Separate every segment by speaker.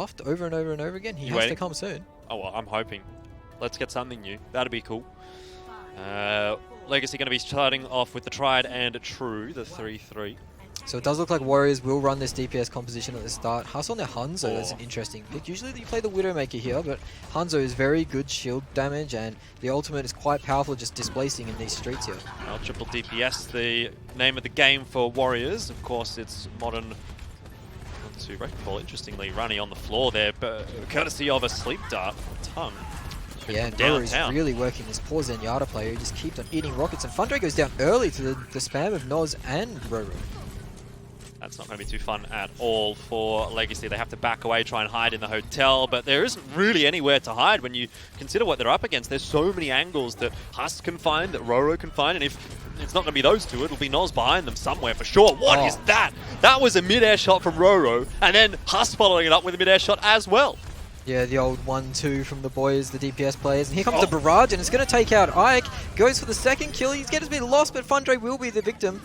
Speaker 1: buffed over and over and over again. He has to come soon.
Speaker 2: Oh, well, I'm hoping. Let's get something new. That'd be cool. Legacy going to be starting off with the tried and true, the 3-3.
Speaker 1: So it does look like Warriors will run this DPS composition at the start. Huss on their Hanzo is an interesting pick. Usually you play the Widowmaker here, but Hanzo is very good shield damage, and the ultimate is quite powerful just displacing in these streets here.
Speaker 2: Well, triple DPS, the name of the game for Warriors. Of course, it's modern to wrecking ball. Interestingly, Runny on the floor there, but courtesy of a sleep dart from Tongue.
Speaker 1: Yeah, and Roro is really working this poor Zenyatta player who just keeps on eating rockets, and Fundre goes down early to the spam of Noz and Roro.
Speaker 2: That's not going to be too fun at all for Legacy. They have to back away, try and hide in the hotel, but there isn't really anywhere to hide when you consider what they're up against. There's so many angles that Huss can find, that Roro can find, and if it's not going to be those two, it'll be Noz behind them somewhere for sure. What is that? That was a mid-air shot from Roro, and then Huss following it up with a mid-air shot as well.
Speaker 1: Yeah, the old 1-2 from the boys, the DPS players. And here comes the barrage, and it's going to take out Ike. Goes for the second kill. He's getting a bit lost, but Fundre will be the victim.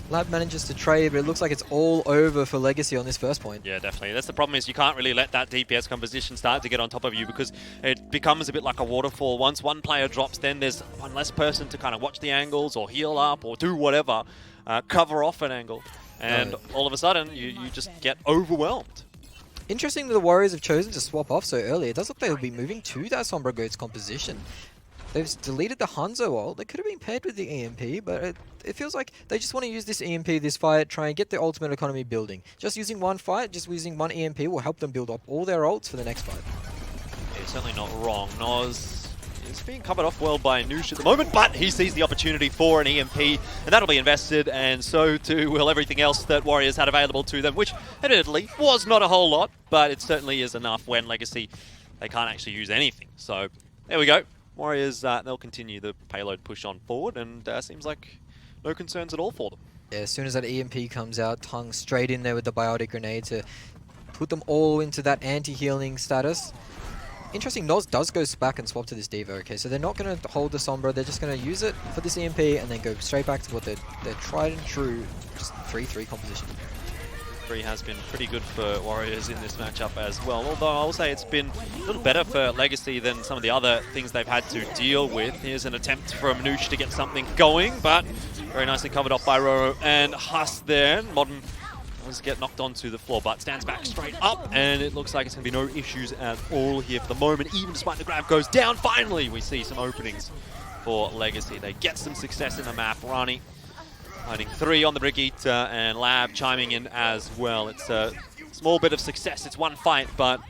Speaker 1: Lab manages to trade, but it looks like it's all over for Legacy on this first point.
Speaker 2: Yeah, definitely. That's the problem, is you can't really let that DPS composition start to get on top of you, because it becomes a bit like a waterfall. Once one player drops, then there's one less person to kind of watch the angles or heal up or do whatever, cover off an angle. And all of a sudden, you just get overwhelmed.
Speaker 1: Interesting that the Warriors have chosen to swap off so early. It does look like they'll be moving to that Sombra Goat's composition. They've deleted the Hanzo ult. They could have been paired with the EMP, but it feels like they just want to use this EMP, this fight, try and get the ultimate economy building. Just using one fight, just using one EMP will help them build up all their ults for the next fight.
Speaker 2: Yeah, certainly not wrong. Noz is being covered off well by Noosh at the moment, but he sees the opportunity for an EMP, and that'll be invested, and so too will everything else that Warriors had available to them, which admittedly was not a whole lot, but it certainly is enough when Legacy, they can't actually use anything. So there we go. Warriors, they'll continue the payload push on forward, and seems like no concerns at all for them.
Speaker 1: Yeah, as soon as that EMP comes out, Tongue straight in there with the biotic grenade to put them all into that anti-healing status. Interesting, Noz does go back and swap to this D.Va. Okay, so they're not going to hold the Sombra, they're just going to use it for this EMP and then go straight back to what they're tried and true, just 3-3 composition.
Speaker 2: 3 has been pretty good for Warriors in this matchup as well, although I'll say it's been a little better for Legacy than some of the other things they've had to deal with. Here's an attempt from Noosh to get something going, but very nicely covered off by Roro and Huss there. Modern does get knocked onto the floor, but stands back straight up, and it looks like it's going to be no issues at all here for the moment, even despite the grab goes down. Finally, we see some openings for Legacy. They get some success in the map. Rani finding 3 on the Brigitte, and Lab chiming in as well. It's a small bit of success. It's one fight, but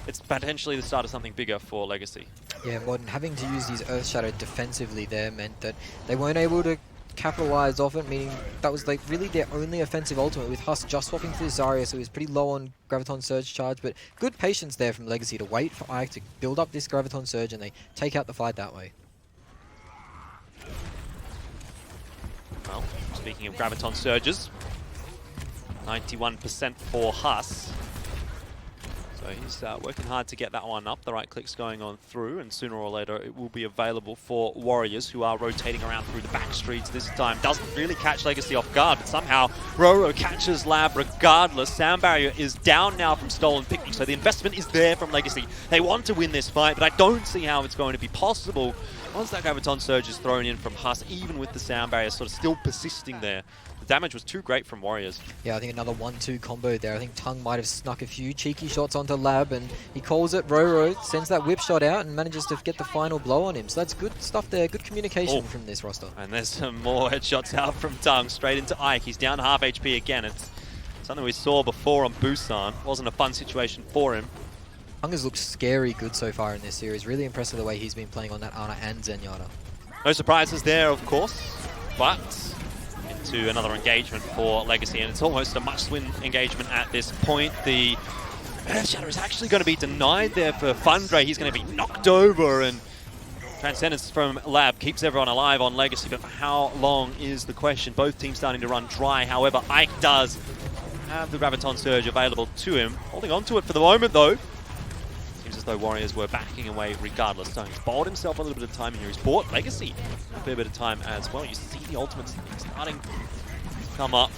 Speaker 2: it's potentially the start of something bigger for Legacy.
Speaker 1: Yeah, Modern having to use these Earth Shadow defensively there meant that they weren't able to capitalize off it, meaning that was like really their only offensive ultimate, with Huss just swapping to Zarya, so he was pretty low on Graviton Surge charge, but good patience there from Legacy to wait for Ike to build up this Graviton Surge, and they take out the fight that way.
Speaker 2: Well, speaking of Graviton Surges, 91% for Huss. So he's working hard to get that one up. The right click's going on through, and sooner or later it will be available for Warriors, who are rotating around through the back streets this time. Doesn't really catch Legacy off guard, but somehow Roro catches Lab regardless. Sound barrier is down now from Stolen Picnic, so the investment is there from Legacy. They want to win this fight, but I don't see how it's going to be possible once that Graviton Surge is thrown in from Huss, even with the sound barrier sort of still persisting there. The damage was too great from Warriors. Yeah,
Speaker 1: I think another 1-2 combo there. I think Tongue might have snuck a few cheeky shots onto Lab, and he calls it. Roro sends that whip shot out and manages to get the final blow on him. So that's good stuff there, good communication from this roster.
Speaker 2: And there's some more headshots out from Tongue, straight into Ike. He's down half HP again. It's something we saw before on Busan. Wasn't a fun situation for him.
Speaker 1: Tongue has looked scary good so far in this series. Really impressive the way he's been playing on that Ana and Zenyatta.
Speaker 2: No surprises there, of course, but into another engagement for Legacy, and it's almost a must-win engagement at this point. The Shadow is actually going to be denied there for Fundre. He's going to be knocked over, and Transcendence from Lab keeps everyone alive on Legacy, but for how long is the question? Both teams starting to run dry. However, Ike does have the Graviton Surge available to him. Holding on to it for the moment, though. Seems as though Warriors were backing away regardless. So he's bought himself a little bit of time here. He's bought Legacy a fair bit of time as well. You see the ultimates starting to come up.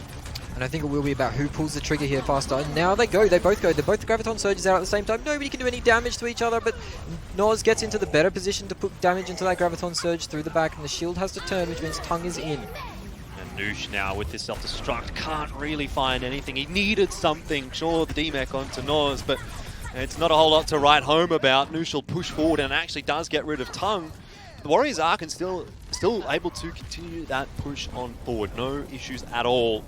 Speaker 1: And I think it will be about who pulls the trigger here faster. And now they go. They both go. They're both the Graviton Surges out at the same time. Nobody can do any damage to each other, but Noz gets into the better position to put damage into that Graviton Surge through the back, and the shield has to turn, which means Tung is in.
Speaker 2: And Noosh now with this self-destruct can't really find anything. He needed something. Sure, the D-Mech onto Noz, but it's not a whole lot to write home about. Noosh will push forward and actually does get rid of Tung. The Warriors are still able to continue that push on forward. No issues at all.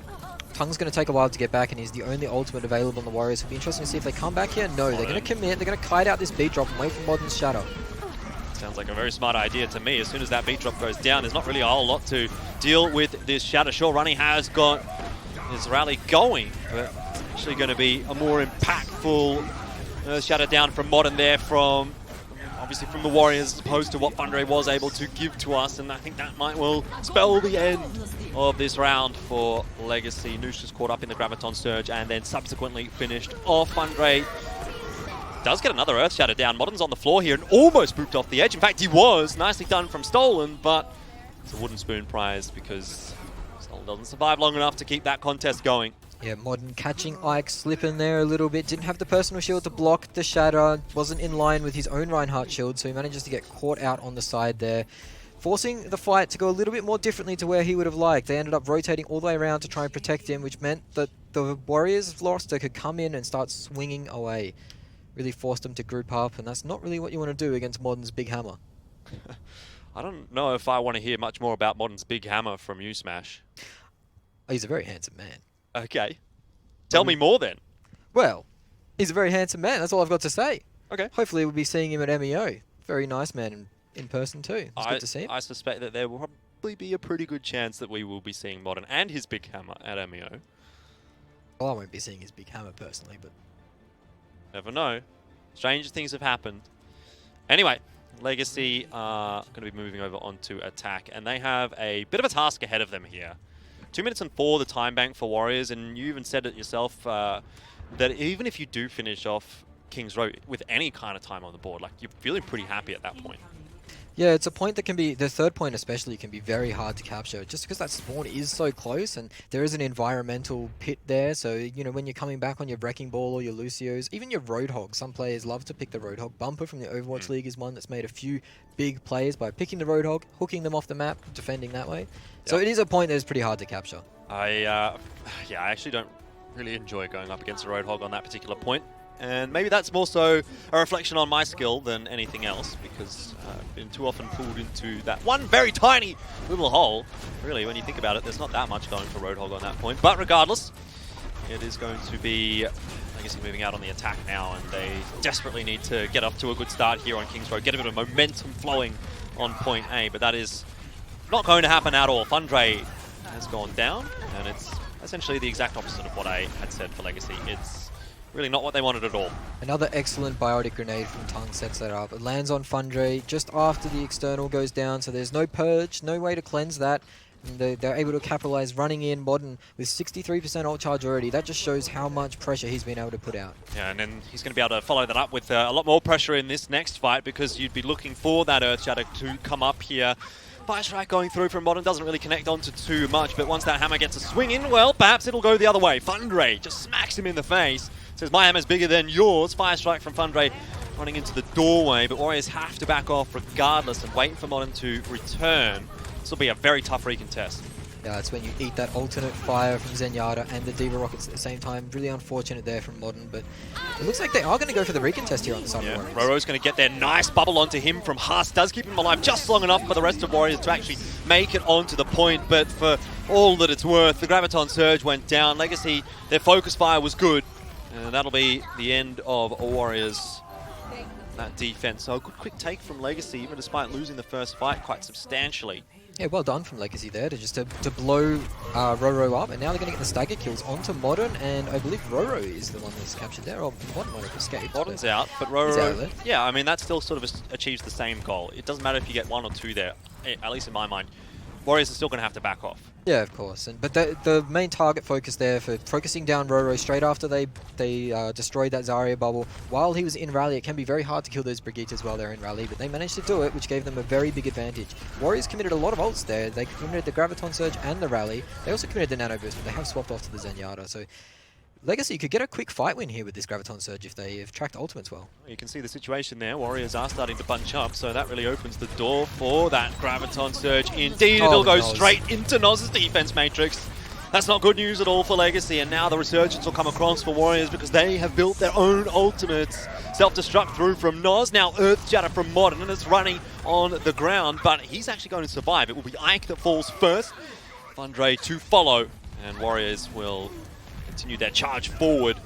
Speaker 1: Tung's going to take a while to get back, and he's the only ultimate available on the Warriors. It'll be interesting to see if they come back here. No, they're going to commit. They're going to kite out this beat drop and wait for Modern's Shadow.
Speaker 2: Sounds like a very smart idea to me. As soon as that beat drop goes down, there's not really a whole lot to deal with this Shadow. Sure, Runny has got his rally going, but it's actually going to be a more impactful Shadow down from Modern there from... obviously from the Warriors, as opposed to what Fundray was able to give to us, and I think that might well spell the end of this round for Legacy. Noosh is caught up in the Graviton Surge and then subsequently finished off. Fundray does get another Earth Shatter down. Modern's on the floor here and almost booped off the edge. In fact, he was. Nicely done from Stolen, but it's a wooden spoon prize because Stolen doesn't survive long enough to keep that contest going.
Speaker 1: Yeah, Modern catching Ike slipping there a little bit. Didn't have the personal shield to block the Shatter. Wasn't in line with his own Reinhardt shield, so he manages to get caught out on the side there. Forcing the fight to go a little bit more differently to where he would have liked. They ended up rotating all the way around to try and protect him, which meant that the Warriors roster could come in and start swinging away. Really forced them to group up, and that's not really what you want to do against Modern's Big Hammer.
Speaker 2: I don't know if I want to hear much more about Modern's Big Hammer from you, Smash.
Speaker 1: Oh, he's a very handsome man.
Speaker 2: Okay. Tell me more then.
Speaker 1: Well, he's a very handsome man. That's all I've got to say.
Speaker 2: Okay.
Speaker 1: Hopefully we'll be seeing him at MEO. Very nice man in person too. It's good to see him.
Speaker 2: I suspect that there will probably be a pretty good chance that we will be seeing Modern and his Big Hammer at MEO.
Speaker 1: Well, I won't be seeing his Big Hammer personally, but...
Speaker 2: never know. Stranger things have happened. Anyway, Legacy are going to be moving over onto attack, and they have a bit of a task ahead of them here. 2 minutes and 4, the time bank for Warriors, and you even said it yourself that even if you do finish off King's Row with any kind of time on the board, like you're feeling pretty happy at that point.
Speaker 1: Yeah, it's a point that can be, the third point especially, can be very hard to capture just because that spawn is so close and there is an environmental pit there. So, you know, when you're coming back on your Wrecking Ball or your Lucios, even your Roadhog, some players love to pick the Roadhog. Bumper from the Overwatch League is one that's made a few big plays by picking the Roadhog, hooking them off the map, defending that way. Yep. So it is a point that is pretty hard to capture.
Speaker 2: I actually don't really enjoy going up against a Roadhog on that particular point. And maybe that's more so a reflection on my skill than anything else, because I've been too often pulled into that one very tiny little hole. Really, when you think about it, there's not that much going for Roadhog on that point. But regardless, it is going to be, I guess, moving out on the attack now, and they desperately need to get off to a good start here on King's Road, get a bit of momentum flowing on point A, but that is not going to happen at all. Fundray has gone down, and it's essentially the exact opposite of what I had said for Legacy. It's really not what they wanted at all.
Speaker 1: Another excellent biotic grenade from Tung sets that up. It lands on Fundray just after the external goes down, so there's no purge, no way to cleanse that. And they're able to capitalize running in Modern with 63% ult charge already. That just shows how much pressure he's been able to put out.
Speaker 2: Yeah, and then he's going to be able to follow that up with a lot more pressure in this next fight, because you'd be looking for that Earth Shatter to come up here. Fire Strike going through from Modern doesn't really connect onto too much, but once that hammer gets a swing in, well, perhaps it'll go the other way. Fundray just smacks him in the face. Says, my hammer's bigger than yours. Fire Strike from Fundray running into the doorway, but Warriors have to back off regardless and wait for Modern to return. This will be a very tough recontest.
Speaker 1: Yeah, it's when you eat that alternate fire from Zenyatta and the Diva Rockets at the same time. Really unfortunate there from Modern, but it looks like they are going to go for the recontest here on the side of Warriors.
Speaker 2: Roro's going to get their nice bubble onto him from Huss. Does keep him alive just long enough for the rest of Warriors to actually make it onto the point, but for all that it's worth, the Graviton Surge went down. Legacy, their focus fire was good, and that'll be the end of Warriors. That defense. So a good quick take from Legacy, even despite losing the first fight quite substantially.
Speaker 1: Yeah, well done from Legacy there to blow Roro up, and now they're going to get the stagger kills onto Modern, and I believe Roro is the one that's captured there, or Modern might have escaped.
Speaker 2: Modern's out, but Roro, yeah, I mean, that still sort of achieves the same goal. It doesn't matter if you get one or two there, at least in my mind. Warriors are still going to have to back off.
Speaker 1: Yeah, of course. But the main target focus there for focusing down Roro straight after they destroyed that Zarya bubble, while he was in rally, it can be very hard to kill those Brigittes while they're in rally, but they managed to do it, which gave them a very big advantage. Warriors committed a lot of ults there. They committed the Graviton Surge and the rally. They also committed the Nano Boost, but they have swapped off to the Zenyatta. So Legacy could get a quick fight win here with this Graviton Surge if they have tracked ultimates well.
Speaker 2: You can see the situation there. Warriors are starting to bunch up, so that really opens the door for that Graviton Surge. Indeed, it'll go straight into Noz's defense matrix. That's not good news at all for Legacy, and now the resurgence will come across for Warriors because they have built their own ultimates. Self-destruct through from Noz, now Earth Shatter from Modern, and it's running on the ground, but he's actually going to survive. It will be Ike that falls first, Fundre to follow, and Warriors will continue their charge forward.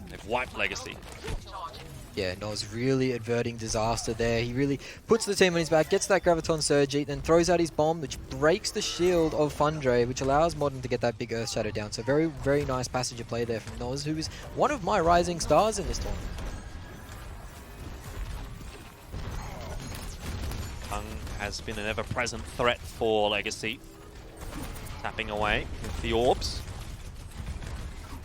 Speaker 2: They've wiped Legacy.
Speaker 1: Yeah, Noz really averting disaster there. He really puts the team on his back, gets that Graviton Surge, then throws out his bomb, which breaks the shield of Fundre, which allows Modern to get that big Earth Shadow down. So very, very nice passage of play there from Noz, who is one of my rising stars in this tournament.
Speaker 2: Kung has been an ever-present threat for Legacy. Tapping away with the orbs.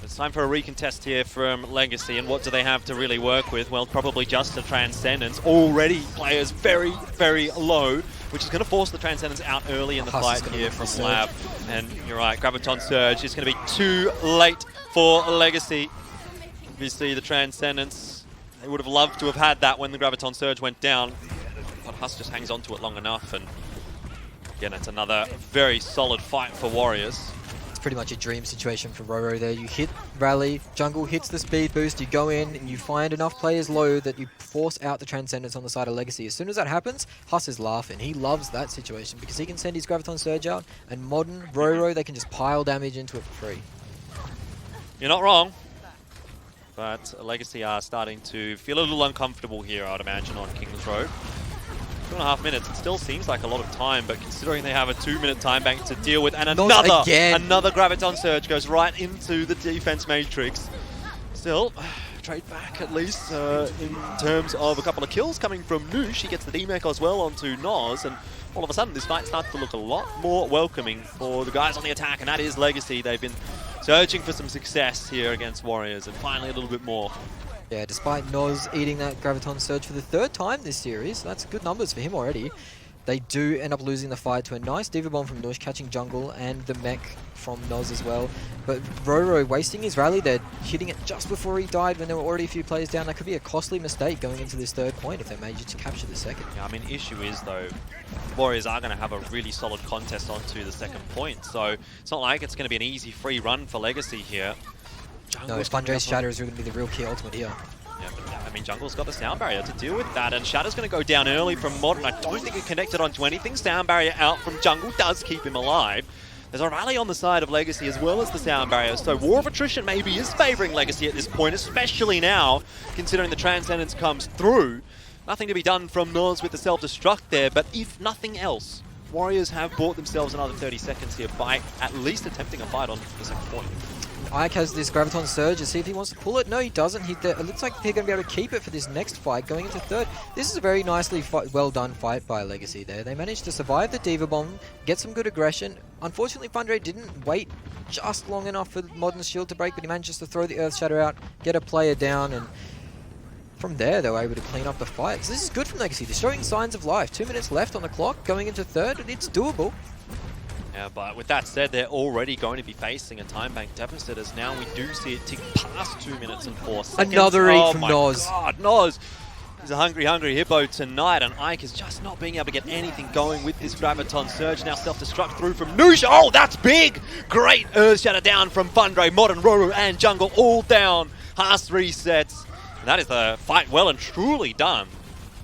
Speaker 2: It's time for a recontest here from Legacy, and what do they have to really work with? Well, probably just the Transcendence. Already players very, very low, which is going to force the Transcendence out early in the fight here from Lab. And you're right, Graviton Surge is going to be too late for Legacy. Obviously, the Transcendence, they would have loved to have had that when the Graviton Surge went down, but Huss just hangs on to it long enough, and again, it's another very solid fight for Warriors.
Speaker 1: Pretty much a dream situation for Roro there. You hit rally, jungle hits the speed boost, you go in and you find enough players low that you force out the Transcendence on the side of Legacy. As soon as that happens, Huss is laughing. He loves that situation because he can send his Graviton Surge out, and Modern, Roro, they can just pile damage into it for free.
Speaker 2: You're not wrong, but Legacy are starting to feel a little uncomfortable here, I'd imagine, on King's Road. 2.5 minutes, it still seems like a lot of time, but considering they have a 2-minute time bank to deal with, and another Graviton Surge goes right into the defense matrix. Still, trade back at least in terms of a couple of kills coming from Noosh. He gets the D-Mech as well onto Noz, and all of a sudden this fight starts to look a lot more welcoming for the guys on the attack, and that is Legacy. They've been searching for some success here against Warriors, and finally a little bit more.
Speaker 1: Yeah, despite Noz eating that Graviton Surge for the 3rd time this series, that's good numbers for him already. They do end up losing the fight to a nice Diva Bomb from Noosh, catching jungle, and the mech from Noz as well. But Roro wasting his rally there, hitting it just before he died when there were already a few players down. That could be a costly mistake going into this 3rd point if they manage to capture the 2nd.
Speaker 2: Yeah, I mean, issue is, though, Warriors are going to have a really solid contest onto the 2nd point, so it's not like it's going to be an easy free run for Legacy here.
Speaker 1: No, Fundre's Shatter is going to be the real key ultimate here.
Speaker 2: Yeah, but I mean, Jungle's got the sound barrier to deal with that, and Shatter's going to go down early from Modern. I don't think it connected onto anything. Sound barrier out from Jungle does keep him alive. There's a rally on the side of Legacy as well as the sound barrier, so War of Attrition maybe is favouring Legacy at this point, especially now, considering the Transcendence comes through. Nothing to be done from Noz with the self-destruct there, but if nothing else, Warriors have bought themselves another 30 seconds here by at least attempting a fight on the 2nd point.
Speaker 1: Ike has this Graviton Surge to see if he wants to pull it. No, he doesn't. It looks like they're going to be able to keep it for this next fight going into 3rd. This is a very nicely well done fight by Legacy there. They managed to survive the Diva Bomb, get some good aggression. Unfortunately, Fundre didn't wait just long enough for Modern's shield to break, but he managed just to throw the Earth Shadow out, get a player down, and from there they were able to clean up the fight. So this is good from Legacy. They're showing signs of life. 2 minutes left on the clock going into 3rd, and it's doable.
Speaker 2: Yeah, but with that said, they're already going to be facing a time bank deficit, as now we do see it tick past 2 minutes and 4 seconds.
Speaker 1: Another eat from Noz.
Speaker 2: God, Noz is a hungry, hungry hippo tonight, and Ike is just not being able to get anything going with this Graviton Surge. Now self-destruct through from Noosh. Oh, that's big! Great Earth Shatter down from Fundre, Modern, Roro, and Jungle all down. Haas resets. And that is the fight well and truly done.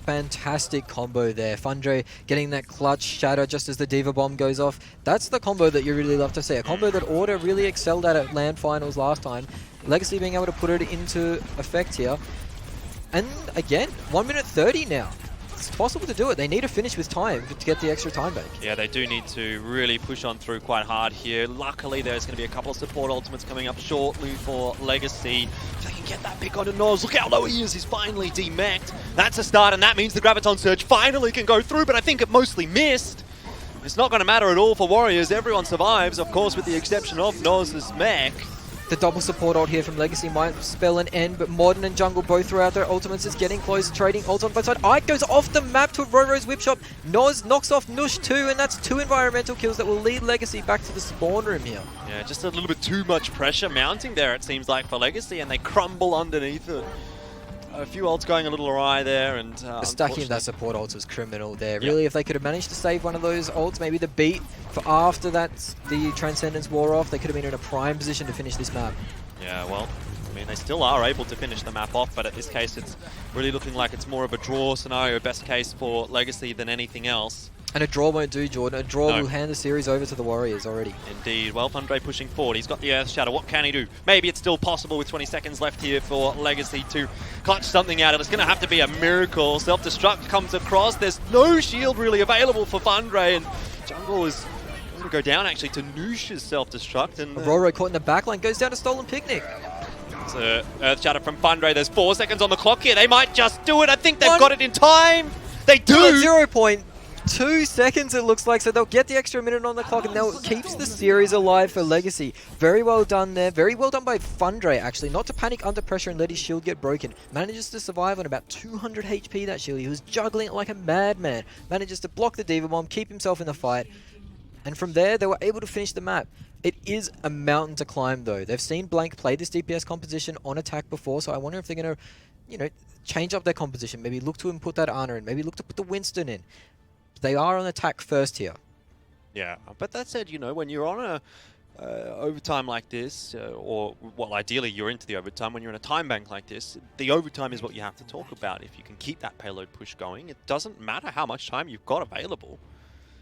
Speaker 1: Fantastic combo there. Fundre getting that clutch Shatter just as the Diva Bomb goes off. That's the combo that you really love to see. A combo that Order really excelled at LAN finals last time. Legacy being able to put it into effect here. And again, 1 minute 30 now. It's possible to do it. They need to finish with time to get the extra time back.
Speaker 2: Yeah, they do need to really push on through quite hard here. Luckily, there's going to be a couple of support ultimates coming up shortly for Legacy. If they can get that pick onto Noz, look how low he is. He's finally demeched. That's a start, and that means the Graviton Surge finally can go through, but I think it mostly missed. It's not going to matter at all for Warriors. Everyone survives, of course, with the exception of Noz's mech.
Speaker 1: The double support ult here from Legacy might spell an end, but Modern and Jungle both throughout their ultimates is getting close, trading ults on both sides. Ike goes off the map to Roro's whip shot. Noz knocks off Nush too, and that's 2 environmental kills that will lead Legacy back to the spawn room here.
Speaker 2: Yeah, just a little bit too much pressure mounting there, it seems like, for Legacy, and they crumble underneath it. A few ults going a little awry there, and
Speaker 1: the stacking of that support ult was criminal there.
Speaker 2: Yep.
Speaker 1: Really, if they could have managed to save one of those ults, maybe the beat for after that the Transcendence wore off, they could have been in a prime position to finish this map.
Speaker 2: Yeah, well, I mean, they still are able to finish the map off, but at this case, it's really looking like it's more of a draw scenario, best case for Legacy than anything else.
Speaker 1: And a draw won't do, Jordan. A draw will hand the series over to the Warriors already.
Speaker 2: Indeed. Well, Fundray pushing forward. He's got the Earth Shadow. What can he do? Maybe it's still possible with 20 seconds left here for Legacy to clutch something out. It's going to have to be a miracle. Self-destruct comes across. There's no shield really available for Fundray, and Jungle is going to go down actually to Noosh's self-destruct. And
Speaker 1: Roro caught in the backline, goes down to Stolen Picnic.
Speaker 2: It's a Earth Shadow from Fundray. There's 4 seconds on the clock here. They might just do it. I think they've got it in time. They do.
Speaker 1: 0.2 seconds it looks like, so they'll get the extra minute on the clock, and that keeps the series alive for Legacy. Very well done there. Very well done by Fundray, actually. Not to panic under pressure and let his shield get broken. Manages to survive on about 200 HP, that shield. He was juggling it like a madman. Manages to block the Diva Bomb, keep himself in the fight. And from there, they were able to finish the map. It is a mountain to climb, though. They've seen Blank play this DPS composition on attack before, so I wonder if they're going to, change up their composition. Maybe look to put that Ana in. Maybe look to put the Winston in. They are on attack first here.
Speaker 2: Yeah, but that said, when you're on a overtime like this, or, well, ideally you're into the overtime, when you're in a time bank like this, the overtime is what you have to talk about. If you can keep that payload push going, it doesn't matter how much time you've got available.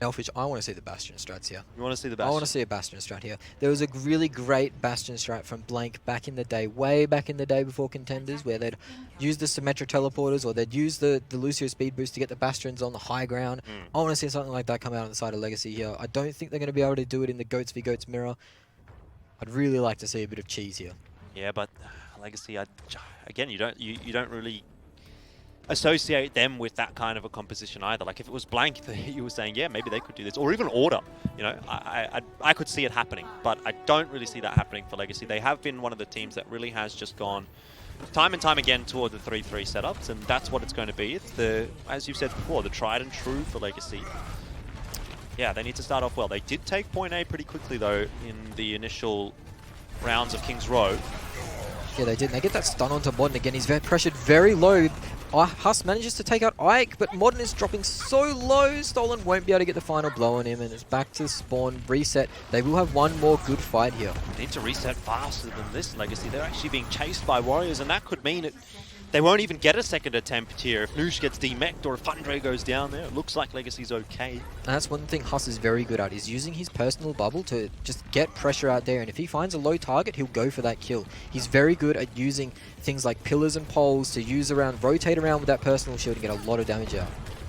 Speaker 1: Elfish, I want to see the Bastion strats here.
Speaker 2: You want to see the Bastion?
Speaker 1: I want to see a Bastion strat here. There was a really great Bastion strat from Blank back in the day, way back in the day before Contenders, where they'd use the Symmetra teleporters, or they'd use the Lucio speed boost to get the Bastions on the high ground. I want to see something like that come out on the side of Legacy here. I don't think they're going to be able to do it in the Goats v Goats mirror. I'd really like to see a bit of cheese here.
Speaker 2: Yeah, but Legacy, again, you don't really associate them with that kind of a composition either. Like if it was Blank, you were saying, yeah, maybe they could do this, or even Order. I could see it happening, but I don't really see that happening for Legacy. They have been one of the teams that really has just gone time and time again toward the 3-3 setups, and that's what it's going to be. It's the, as you've said before, the tried and true for Legacy. Yeah, they need to start off well. They did take point A pretty quickly though in the initial rounds of King's Row.
Speaker 1: Yeah, they did. They get that stun onto Modern again. He's pressured very low. Huss manages to take out Ike, but Modern is dropping so low. Stolen won't be able to get the final blow on him, and it's back to spawn, reset. They will have one more good fight here.
Speaker 2: They need to reset faster than this, Legacy. They're actually being chased by Warriors, and that could mean they won't even get a second attempt here. If Noosh gets demeched or if Fundray goes down there, it looks like Legacy's okay.
Speaker 1: And that's one thing Huss is very good at, is using his personal bubble to just get pressure out there, and if he finds a low target, he'll go for that kill. He's very good at using things like pillars and poles to rotate around with that personal shield and get a lot of damage out.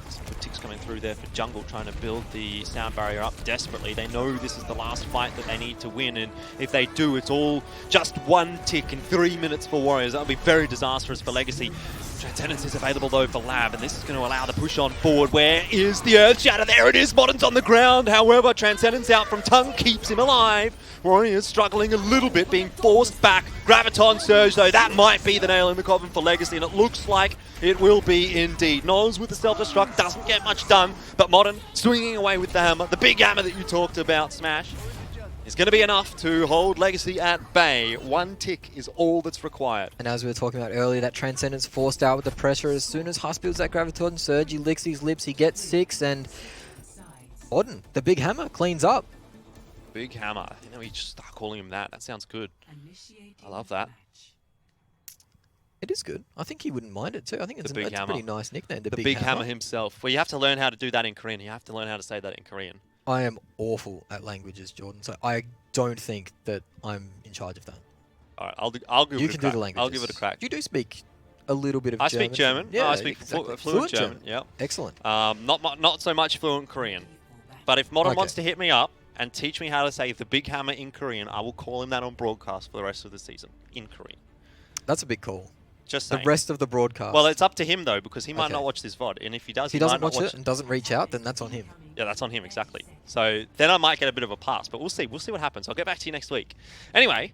Speaker 2: Some good ticks coming through there for Jungle, trying to build the sound barrier up desperately. They know this is the last fight that they need to win, and if they do, it's all just one tick in 3 minutes for Warriors. That would be very disastrous for Legacy. Transcendence is available though for Lab, and this is going to allow the push on forward. Where is the Earth Shatter? There it is, Modern's on the ground. However, Transcendence out from Tongue keeps him alive. Warriors struggling a little bit, being forced back. Graviton Surge though, that might be the nail in the coffin for Legacy, and it looks like it will be indeed. Noz with the self-destruct doesn't get much done, but Modern swinging away with the hammer, the big hammer that you talked about, Smash, is going to be enough to hold Legacy at bay. One tick is all that's required.
Speaker 1: And as we were talking about earlier, that Transcendence forced out with the pressure. As soon as Huss builds that Graviton Surge, he licks his lips, he gets 6, and Modern, the big hammer, cleans up.
Speaker 2: Big hammer. We just start calling him that. That sounds good. I love that.
Speaker 1: It is good. I think he wouldn't mind it too. I think it's a pretty nice nickname.
Speaker 2: The big hammer himself. Well, you have to learn how to do that in Korean. You have to learn how to say that in Korean.
Speaker 1: I am awful at languages, Jordan, so I don't think that I'm in charge of that.
Speaker 2: All right, I'll give it a crack.
Speaker 1: You can do the languages.
Speaker 2: I'll give it a crack.
Speaker 1: You do speak a little bit of German.
Speaker 2: I speak German.
Speaker 1: Yeah,
Speaker 2: I speak fluent German. Yeah.
Speaker 1: Excellent.
Speaker 2: Not so much fluent Korean. But if Modern wants to hit me up and teach me how to say the big hammer in Korean, I will call him that on broadcast for the rest of the season in Korean.
Speaker 1: That's a big call.
Speaker 2: Just saying.
Speaker 1: The rest of the broadcast.
Speaker 2: Well, it's up to him though, because he might not watch this VOD, and if he does,
Speaker 1: if he doesn't watch it and doesn't reach out, then that's on him.
Speaker 2: Yeah, that's on him, exactly. So then I might get a bit of a pass, but we'll see. We'll see what happens. I'll get back to you next week. Anyway,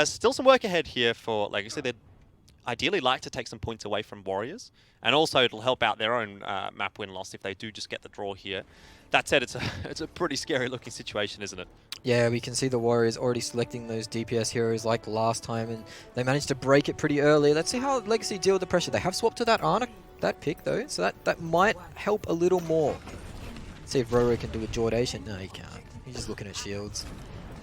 Speaker 2: still some work ahead here for Legacy. They'd ideally like to take some points away from Warriors, and also it'll help out their own map win-loss if they do just get the draw here. That said, it's a pretty scary-looking situation, isn't it?
Speaker 1: Yeah, we can see the Warriors already selecting those DPS heroes like last time, and they managed to break it pretty early. Let's see how Legacy deal with the pressure. They have swapped to that Ana, that pick, though, so that might help a little more. See if Roro can do a Jordation. No, he can't. He's just looking at shields.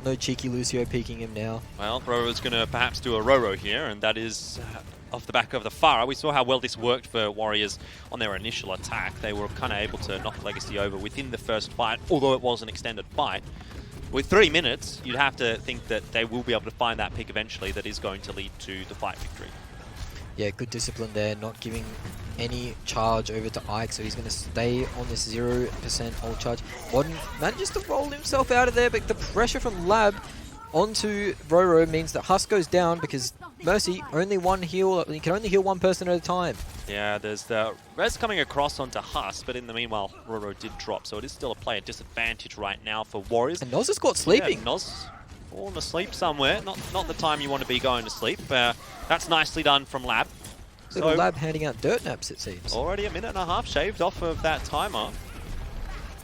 Speaker 1: No cheeky Lucio peeking him now.
Speaker 2: Well, Roro's going to perhaps do a Roro here, and that is off the back of the Pharah. We saw how well this worked for Warriors on their initial attack. They were kind of able to knock Legacy over within the first fight, although it was an extended fight. With 3 minutes, you'd have to think that they will be able to find that pick eventually that is going to lead to the fight victory.
Speaker 1: Yeah, good discipline there, not giving any charge over to Ike, so he's going to stay on this 0% ult charge. Modern manages to roll himself out of there, but the pressure from Lab onto Roro means that Husk goes down because Mercy, only one heal, you can only heal one person at a time.
Speaker 2: Yeah, there's the res coming across onto Husk, but in the meanwhile, Roro did drop, so it is still a player disadvantage right now for Warriors.
Speaker 1: And Noz is caught sleeping.
Speaker 2: Yeah, Noz fallen asleep somewhere. Not the time you want to be going to sleep. That's nicely done from Lab.
Speaker 1: Little Lab handing out dirt naps, it seems.
Speaker 2: Already a minute and a half shaved off of that timer.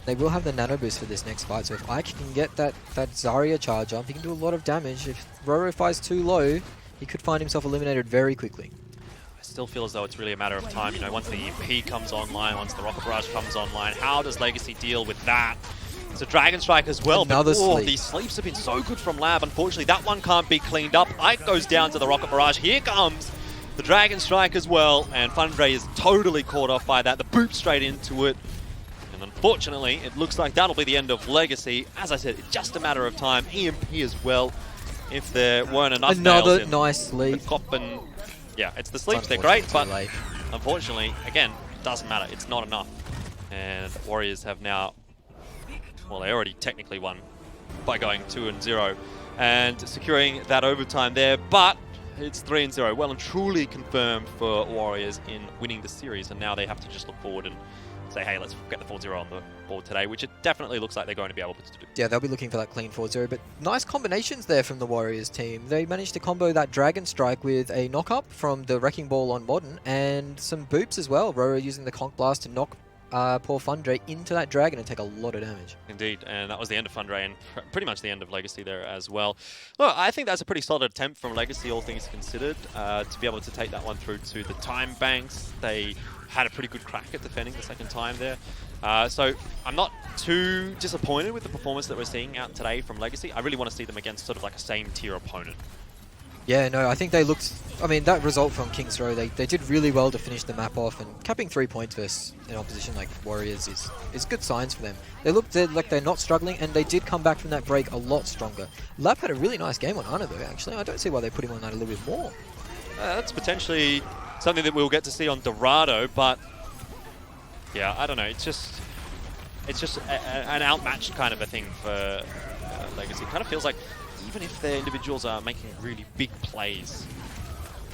Speaker 1: They will have the nano boost for this next fight, so if Ike can get that Zarya charge up, he can do a lot of damage. If Roro fires too low, he could find himself eliminated very quickly.
Speaker 2: I still feel as though it's really a matter of time. You know, once the EP comes online, once the Rocket Barrage comes online, how does Legacy deal with that? It's a Dragon Strike as well.
Speaker 1: Another sleep.
Speaker 2: These sleeps have been so good from Lab. Unfortunately, that one can't be cleaned up. Ike goes down to the Rocket Barrage. Here comes the Dragon Strike as well, and Fundray is totally caught off by that. The boot straight into it. And unfortunately, it looks like that'll be the end of Legacy. As I said, it's just a matter of time. EMP as well. If there weren't enough
Speaker 1: Another
Speaker 2: nails
Speaker 1: nice sleep.
Speaker 2: the cop and yeah, it's the sleeps. They're great, but unfortunately, again, doesn't matter. It's not enough. And Warriors have now, well, they already technically won by going 2-0 and securing that overtime there, but it's 3-0. Well and truly confirmed for Warriors in winning the series, and now they have to just look forward and say, hey, let's get the 4-0 on the board today, which it definitely looks like they're going to be able to do.
Speaker 1: Yeah, they'll be looking for that clean 4-0, but nice combinations there from the Warriors team. They managed to combo that Dragon Strike with a knock-up from the Wrecking Ball on Modern, and some boops as well. Roro using the Conch Blast to knock poor Fundray into that Dragon and take a lot of damage.
Speaker 2: Indeed, and that was the end of Fundray and pretty much the end of Legacy there as well. Look, I think that's a pretty solid attempt from Legacy, all things considered, to be able to take that one through to the time banks. They had a pretty good crack at defending the second time there. So I'm not too disappointed with the performance that we're seeing out today from Legacy. I really want to see them against sort of like a same tier opponent.
Speaker 1: Yeah, no, I think they looked... I mean, that result from King's Row, they did really well to finish the map off, and capping 3 points versus an opposition like Warriors is good signs for them. They looked like they're not struggling, and they did come back from that break a lot stronger. Lab had a really nice game on Ana, though, actually. I don't see why they put him on that a little bit more.
Speaker 2: That's potentially something that we'll get to see on Dorado, but yeah, I don't know. It's just an outmatched kind of a thing for Legacy. It kind of feels like even if their individuals are making really big plays,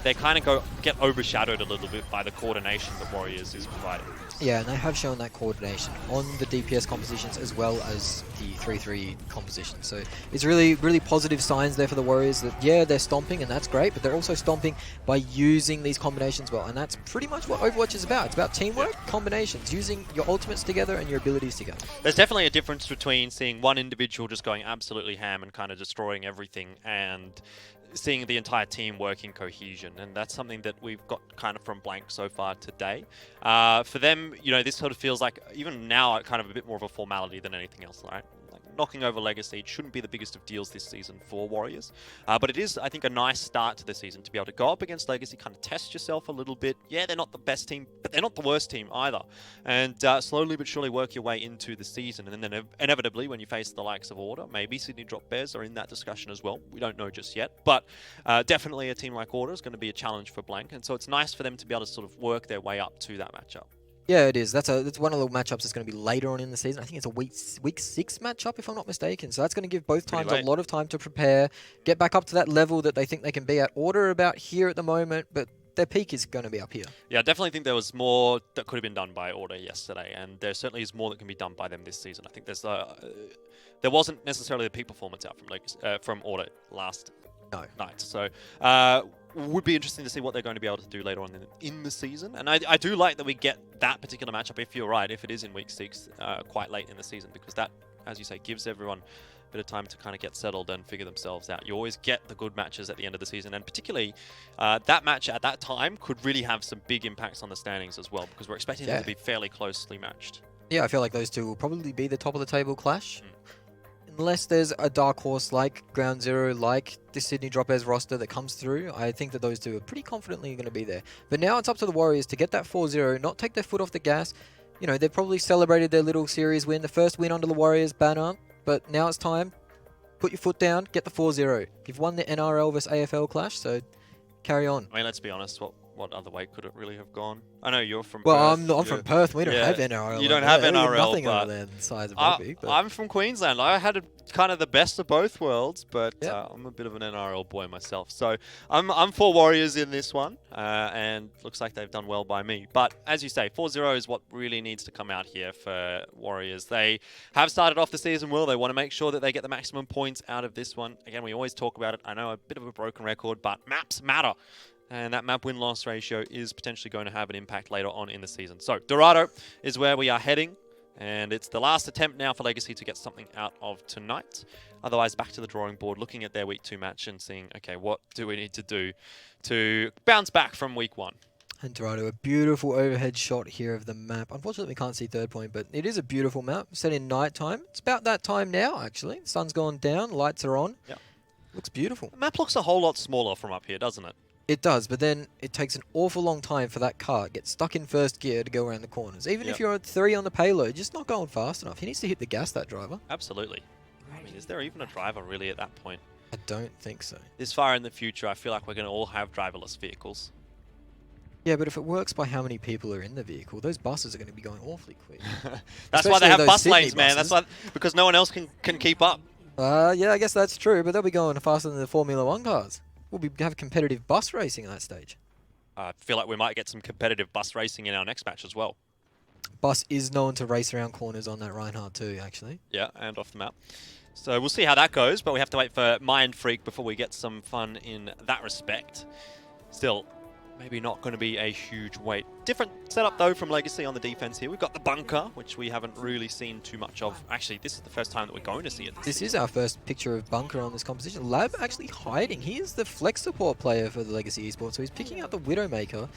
Speaker 2: they kind of get overshadowed a little bit by the coordination that Warriors is providing.
Speaker 1: Yeah, and they have shown that coordination on the DPS compositions as well as the 3-3 composition. So it's really, really positive signs there for the Warriors that, yeah, they're stomping and that's great, but they're also stomping by using these combinations well. And that's pretty much what Overwatch is about. It's about teamwork, combinations, using your ultimates together and your abilities together.
Speaker 2: There's definitely a difference between seeing one individual just going absolutely ham and kind of destroying everything and seeing the entire team work in cohesion, and that's something that we've got kind of from Blank so far today. For them, you know, this sort of feels like, even now, kind of a bit more of a formality than anything else, right? Like knocking over Legacy, it shouldn't be the biggest of deals this season for Warriors, but it is, I think, a nice start to the season to be able to go up against Legacy, kind of test yourself a little bit. Yeah, they're not the best team, but they're not the worst team either, and slowly but surely work your way into the season, and then inevitably, when you face the likes of Order, maybe Sydney Drop Bears are in that discussion as well. We don't know just yet, but definitely a team like Order is going to be a challenge for Blank, and so it's nice for them to be able to sort of work their way up to that matchup.
Speaker 1: Yeah, it is. That's one of the matchups that's going to be later on in the season. I think it's a week 6 matchup, if I'm not mistaken. So that's going to give both teams a lot of time to prepare, get back up to that level that they think they can be at. Order about here at the moment, but their peak is going to be up here.
Speaker 2: Yeah, I definitely think there was more that could have been done by Order yesterday, and there certainly is more that can be done by them this season. I think there wasn't necessarily the peak performance out from Order last night, so would be interesting to see what they're going to be able to do later on in the season. And I do like that we get that particular matchup, if you're right, if it is in week 6, quite late in the season, because that, as you say, gives everyone a bit of time to kind of get settled and figure themselves out. You always get the good matches at the end of the season, and particularly that match at that time could really have some big impacts on the standings as well, because we're expecting them to be fairly closely matched.
Speaker 1: Yeah, I feel like those two will probably be the top of the table clash. Unless there's a dark horse like Ground Zero, like the Sydney Dropairs roster that comes through, I think that those two are pretty confidently going to be there. But now it's up to the Warriors to get that 4-0, not take their foot off the gas. You know, they've probably celebrated their little series win, the first win under the Warriors banner, but now it's time. Put your foot down, get the 4-0. You've won the NRL vs AFL clash, so carry on.
Speaker 2: I mean, let's be honest, what other way could it really have gone? I know you're from
Speaker 1: Well,
Speaker 2: Perth.
Speaker 1: I'm from Perth. We don't have NRL.
Speaker 2: You don't have NRL,
Speaker 1: nothing
Speaker 2: but
Speaker 1: over there the size of rugby. But
Speaker 2: I'm from Queensland. I had kind of the best of both worlds, but I'm a bit of an NRL boy myself. So I'm for Warriors in this one, and looks like they've done well by me. But as you say, 4-0 is what really needs to come out here for Warriors. They have started off the season well. They want to make sure that they get the maximum points out of this one. Again, we always talk about it. I know a bit of a broken record, but maps matter. And that map win-loss ratio is potentially going to have an impact later on in the season. So Dorado is where we are heading. And it's the last attempt now for Legacy to get something out of tonight. Otherwise, back to the drawing board, looking at their Week 2 match and seeing, okay, what do we need to do to bounce back from Week 1?
Speaker 1: And Dorado, a beautiful overhead shot here of the map. Unfortunately, we can't see third point, but it is a beautiful map. Set in night time. It's about that time now, actually. The sun's gone down, lights are on.
Speaker 2: Yep.
Speaker 1: Looks beautiful.
Speaker 2: The map looks a whole lot smaller from up here, doesn't it?
Speaker 1: It does, but then it takes an awful long time for that car to get stuck in first gear to go around the corners. Even if you're at 3 on the payload, just not going fast enough. He needs to hit the gas, that driver.
Speaker 2: Absolutely. I mean, is there even a driver really at that point?
Speaker 1: I don't think so.
Speaker 2: This far in the future, I feel like we're going to all have driverless vehicles.
Speaker 1: Yeah, but if it works by how many people are in the vehicle, those buses are going to be going awfully quick.
Speaker 2: That's why they have bus
Speaker 1: Sydney
Speaker 2: lanes, man.
Speaker 1: buses.
Speaker 2: That's why, because no one else can keep up.
Speaker 1: Yeah, I guess that's true, but they'll be going faster than the Formula 1 cars. We'll have competitive bus racing at that stage.
Speaker 2: I feel like we might get some competitive bus racing in our next match as well.
Speaker 1: Bus is known to race around corners on that Reinhardt too, actually.
Speaker 2: Yeah, and off the map. So we'll see how that goes, but we have to wait for Mind Freak before we get some fun in that respect. Still, maybe not going to be a huge wait. Different setup, though, from Legacy on the defense here. We've got the bunker, which we haven't really seen too much of. Actually, this is the first time that we're going to see it.
Speaker 1: This is our first picture of bunker on this composition. Lab actually hiding. He is the flex support player for the Legacy Esports, so he's picking out the Widowmaker.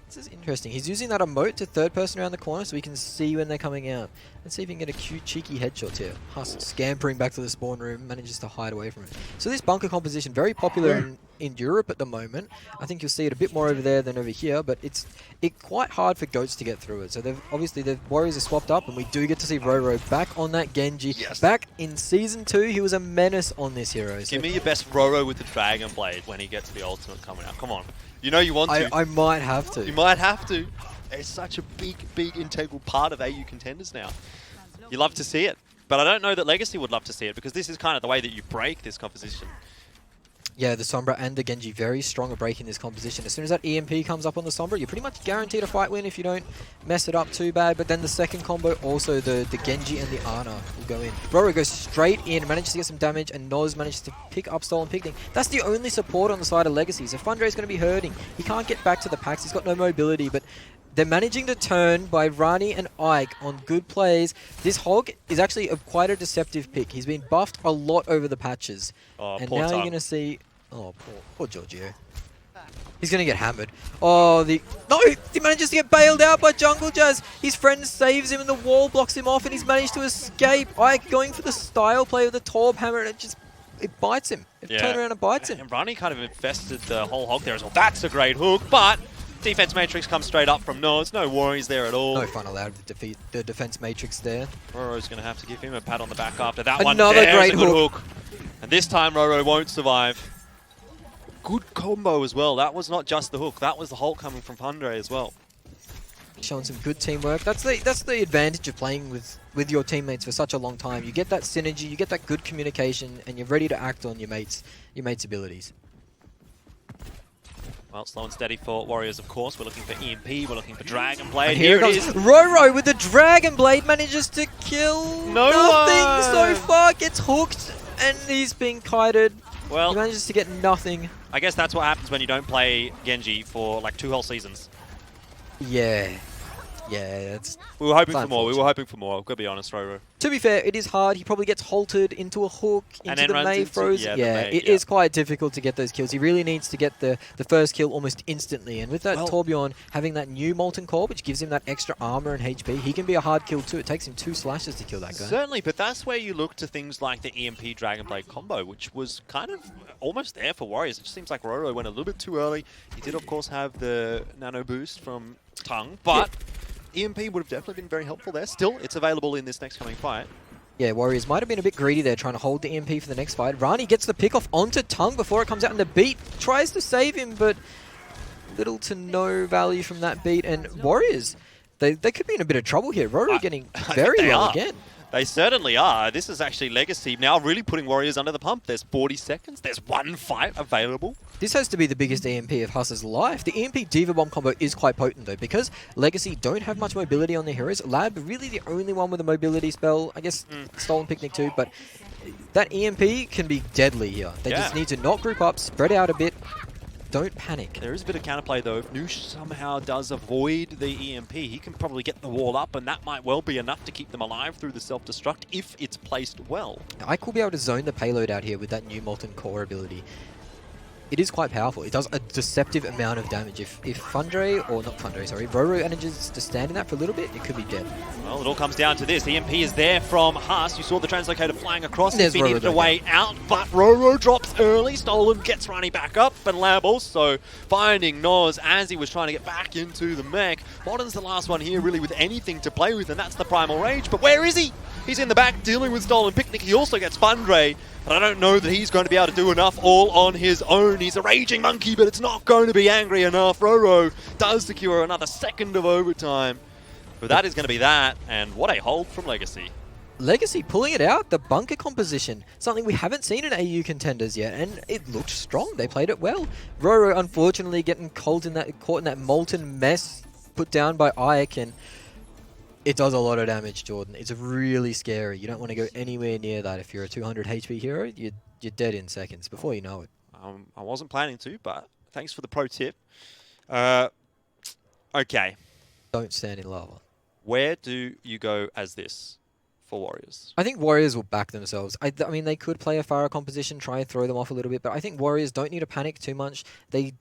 Speaker 1: This is interesting. He's using that emote to third person around the corner so we can see when they're coming out. Let's see if we can get a cute, cheeky headshot here. Huss scampering back to the spawn room, manages to hide away from it. So this bunker composition, very popular in Europe at the moment. I think you'll see it a bit more over there than over here, but it's quite hard for Goats to get through it. So obviously the Warriors are swapped up, and we do get to see Roro back on that Genji.
Speaker 2: Yes.
Speaker 1: Back in Season 2, he was a menace on this hero. So
Speaker 2: Give me your best Roro with the Dragon Blade when he gets the ultimate coming out. Come on. You know you want to.
Speaker 1: I might have to.
Speaker 2: You might have to. It's such a big, big integral part of AU Contenders now. You love to see it. But I don't know that Legacy would love to see it, because this is kind of the way that you break this composition.
Speaker 1: Yeah, the Sombra and the Genji very strong at breaking this composition. As soon as that EMP comes up on the Sombra, you're pretty much guaranteed a fight win if you don't mess it up too bad. But then the second combo, also the Genji and the Ana will go in. Roro goes straight in, manages to get some damage, and Noz manages to pick up Stolen Picnic. That's the only support on the side of Legacy, so Fundre's going to be hurting. He can't get back to the packs, he's got no mobility, but they're managing to turn by Rani and Ike on good plays. This Hog is actually quite a deceptive pick. He's been buffed a lot over the patches.
Speaker 2: Oh,
Speaker 1: and
Speaker 2: poor
Speaker 1: now
Speaker 2: Tom.
Speaker 1: you're going to see... Oh, poor Giorgio. He's going to get hammered. Oh, no! He manages to get bailed out by Jungle Jazz. His friend saves him and the wall blocks him off, and he's managed to escape. Ike going for the style play with the Torb hammer, and it bites him. It turns around and bites him.
Speaker 2: And Rani kind of infested the whole Hog there as well. That's a great hook, but defense matrix comes straight up from Noz. No worries there at all.
Speaker 1: No fun allowed to defeat the defense matrix there.
Speaker 2: Roro's going to have to give him a pat on the back after that one.
Speaker 1: Another
Speaker 2: There's
Speaker 1: great
Speaker 2: a good hook. And this time Roro won't survive. Good combo as well. That was not just the hook. That was the Hulk coming from Fundre as well.
Speaker 1: Showing some good teamwork. That's the advantage of playing with your teammates for such a long time. You get that synergy, you get that good communication, and you're ready to act on your mates' abilities.
Speaker 2: Well, slow and steady for Warriors, of course. We're looking for EMP, we're looking for Dragon Blade.
Speaker 1: And here it is. Roro with the Dragon Blade manages to kill nothing so far. Gets hooked and he's being kited.
Speaker 2: Well,
Speaker 1: he manages to get nothing.
Speaker 2: I guess that's what happens when you don't play Genji for like 2 whole seasons.
Speaker 1: Yeah. Yeah,
Speaker 2: we were hoping for more. We were hoping for more. I've got to be honest, Roro.
Speaker 1: To be fair, it is hard. He probably gets halted into a hook, into the Mei frozen. Yeah, it is quite difficult to get those kills. He really needs to get the first kill almost instantly. And with that Torbjorn having that new Molten Core, which gives him that extra armor and HP, he can be a hard kill too. It takes him 2 slashes to kill that guy.
Speaker 2: Certainly, but that's where you look to things like the EMP Dragon Blade combo, which was kind of almost there for Warriors. It just seems like Roro went a little bit too early. He did, of course, have the nano boost from Tongue, but... EMP would have definitely been very helpful there. Still, it's available in this next coming fight.
Speaker 1: Yeah, Warriors might have been a bit greedy there, trying to hold the EMP for the next fight. Rani gets the pick off onto Tongue before it comes out in the beat. Tries to save him, but little to no value from that beat. And Warriors, they could be in a bit of trouble here. Roro getting very low again.
Speaker 2: They certainly are. This is actually Legacy now really putting Warriors under the pump. There's 40 seconds. There's 1 fight available. This
Speaker 1: has to be the biggest EMP of Huss's life. The EMP Diva Bomb combo is quite potent though, because Legacy don't have much mobility on their heroes. Lab really the only one with a mobility spell. I guess Stolen Picnic too, but that EMP can be deadly here. They just need to not group up, spread out a bit. Don't panic.
Speaker 2: There is a bit of counterplay though. If Noosh somehow does avoid the EMP, he can probably get the wall up, and that might well be enough to keep them alive through the self-destruct if it's placed well.
Speaker 1: I could be able to zone the payload out here with that new Molten Core ability. It is quite powerful. It does a deceptive amount of damage. If Fundre, or not Fundre, sorry, Roro manages to stand in that for a little bit, it could be dead.
Speaker 2: Well, it all comes down to this. The EMP is there from Huss. You saw the translocator flying across. He's been eaten away out, but Roro drops early. Stolen gets running back up, but Lab also finding Noz as he was trying to get back into the mech. Modern's the last one here really with anything to play with, and that's the Primal Rage. But where is he? He's in the back dealing with Stolen Picnic. He also gets Fundre. But I don't know that he's going to be able to do enough all on his own. He's a raging monkey, but it's not going to be angry enough. Roro does secure another second of overtime. But that is going to be that, and what a hold from Legacy.
Speaker 1: Legacy pulling it out, the bunker composition, something we haven't seen in AU Contenders yet, and it looked strong. They played it well. Roro unfortunately getting caught in that molten mess put down by Ike, and it does a lot of damage, Jordan. It's really scary. You don't want to go anywhere near that. If you're a 200 HP hero, you're dead in seconds before you know it.
Speaker 2: I wasn't planning to, but thanks for the pro tip. Okay.
Speaker 1: Don't stand in lava.
Speaker 2: Where do you go as this for Warriors?
Speaker 1: I think Warriors will back themselves. I mean, they could play a Pharah composition, try and throw them off a little bit, but I think Warriors don't need to panic too much. They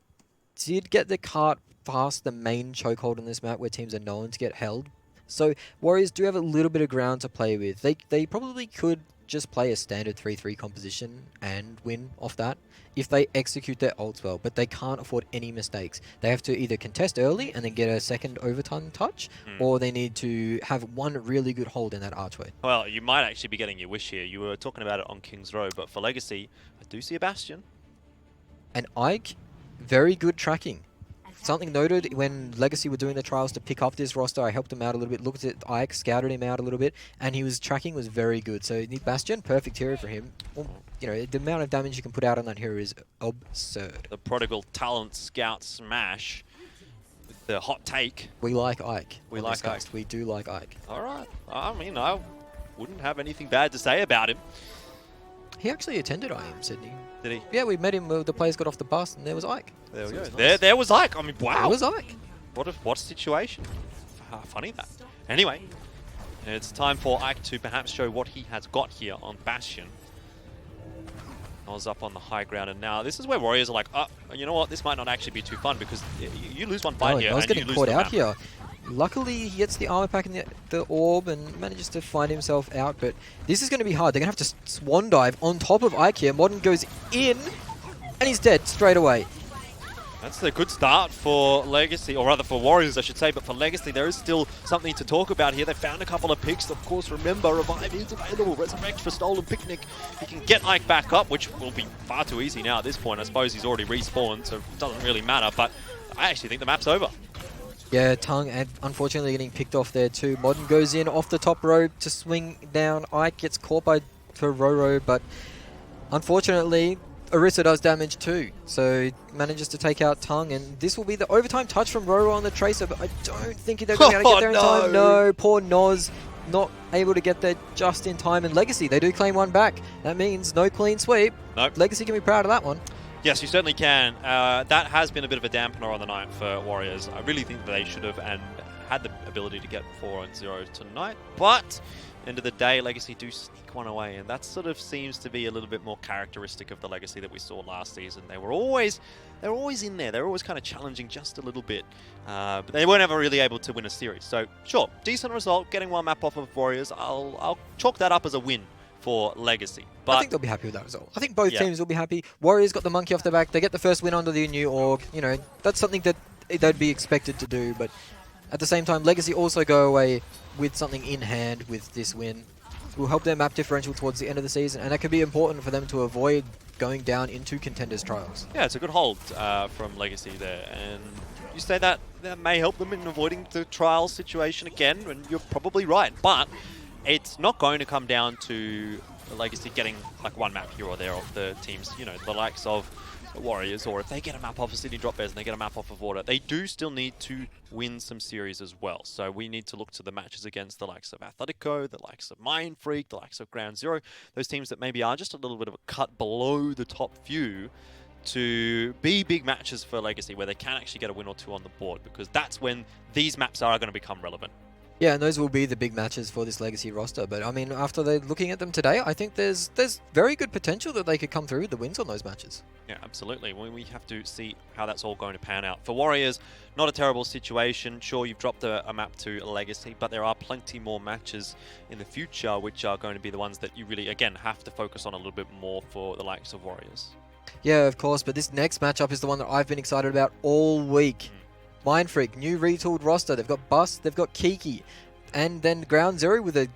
Speaker 1: did get the cart past the main chokehold on this map where teams are known to get held. So Warriors do have a little bit of ground to play with. They probably could just play a standard 3-3 composition and win off that if they execute their ults well, but they can't afford any mistakes. They have to either contest early and then get a second overtime touch, or they need to have one really good hold in that archway.
Speaker 2: Well, you might actually be getting your wish here. You were talking about it on King's Row, but for Legacy, I do see a Bastion.
Speaker 1: And Ike, very good tracking. Something noted when Legacy were doing the trials to pick up this roster, I helped him out a little bit, looked at Ike, scouted him out a little bit, and his tracking was very good. So Bastion, perfect hero for him. Well, you know, the amount of damage you can put out on that hero is absurd.
Speaker 2: The prodigal talent scout smash with the hot take.
Speaker 1: We like Ike.
Speaker 2: We like Ike.
Speaker 1: We do like Ike.
Speaker 2: All right. I mean, I wouldn't have anything bad to say about him.
Speaker 1: He actually attended IM, Sydney.
Speaker 2: Did he?
Speaker 1: Yeah, we met him. The players got off the bus, and there was Ike.
Speaker 2: There we go. Nice. There was Ike. I mean, wow.
Speaker 1: There was Ike.
Speaker 2: What a situation. Funny that. Anyway, it's time for Ike to perhaps show what he has got here on Bastion. Noz up on the high ground, and now this is where Warriors are like, oh, you know what? This might not actually be too fun because you lose one fight here.
Speaker 1: Noz getting caught out here. Luckily, he gets the armor pack in the orb and manages to find himself out, but this is going to be hard. They're going to have to swan dive on top of Ike here. Modern goes in, and he's dead straight away.
Speaker 2: That's a good start for Legacy, or rather for Warriors, I should say, but for Legacy, there is still something to talk about here. They found a couple of picks. Of course, remember, Revive is available. Resurrect for Stolen Picnic. He can get Ike back up, which will be far too easy now at this point. I suppose he's already respawned, so it doesn't really matter, but I actually think the map's over.
Speaker 1: Yeah, Tongue unfortunately getting picked off there too. Modern goes in off the top rope to swing down. Ike gets caught by Roro, but unfortunately Orisa does damage too, so manages to take out Tongue, and this will be the overtime touch from Roro on the Tracer, but I don't think they're going to be able to get there in time. No, poor Noz not able to get there just in time, and Legacy, they do claim one back. That means no clean sweep.
Speaker 2: Nope.
Speaker 1: Legacy can be proud of that one.
Speaker 2: Yes, you certainly can. That has been a bit of a dampener on the night for Warriors. I really think that they should have and had the ability to get 4-0 tonight, but end of the day, Legacy do sneak one away, and that sort of seems to be a little bit more characteristic of the Legacy that we saw last season. They were always in there. They were always kind of challenging just a little bit, but they weren't ever really able to win a series. So sure, decent result, getting one map off of Warriors. I'll chalk that up as a win for Legacy. But
Speaker 1: I think they'll be happy with that result. I think both teams will be happy. Warriors got the monkey off the back. They get the first win under the new org. You know, that's something that they'd be expected to do, but at the same time, Legacy also go away with something in hand with this win. It will help their map differential towards the end of the season, and that could be important for them to avoid going down into Contenders trials.
Speaker 2: Yeah, it's a good hold from Legacy there, and you say that may help them in avoiding the trials situation again, and you're probably right, but it's not going to come down to Legacy getting like one map here or there of the teams, you know, the likes of Warriors, or if they get a map off of Sydney Drop Bears and they get a map off of Water, they do still need to win some series as well. So we need to look to the matches against the likes of Athletico, the likes of Mind Freak, the likes of Ground Zero, those teams that maybe are just a little bit of a cut below the top few, to be big matches for Legacy where they can actually get a win or two on the board, because that's when these maps are going to become relevant.
Speaker 1: Yeah, and those will be the big matches for this Legacy roster. But I mean, after they're looking at them today, I think there's very good potential that they could come through with the wins on those matches.
Speaker 2: Yeah, absolutely. We have to see how that's all going to pan out. For Warriors, not a terrible situation. Sure, you've dropped a map to Legacy, but there are plenty more matches in the future which are going to be the ones that you really, again, have to focus on a little bit more for the likes of Warriors.
Speaker 1: Yeah, of course, but this next matchup is the one that I've been excited about all week. Mind Freak, new retooled roster. They've got Bust, they've got Kiki, and then Ground Zero with a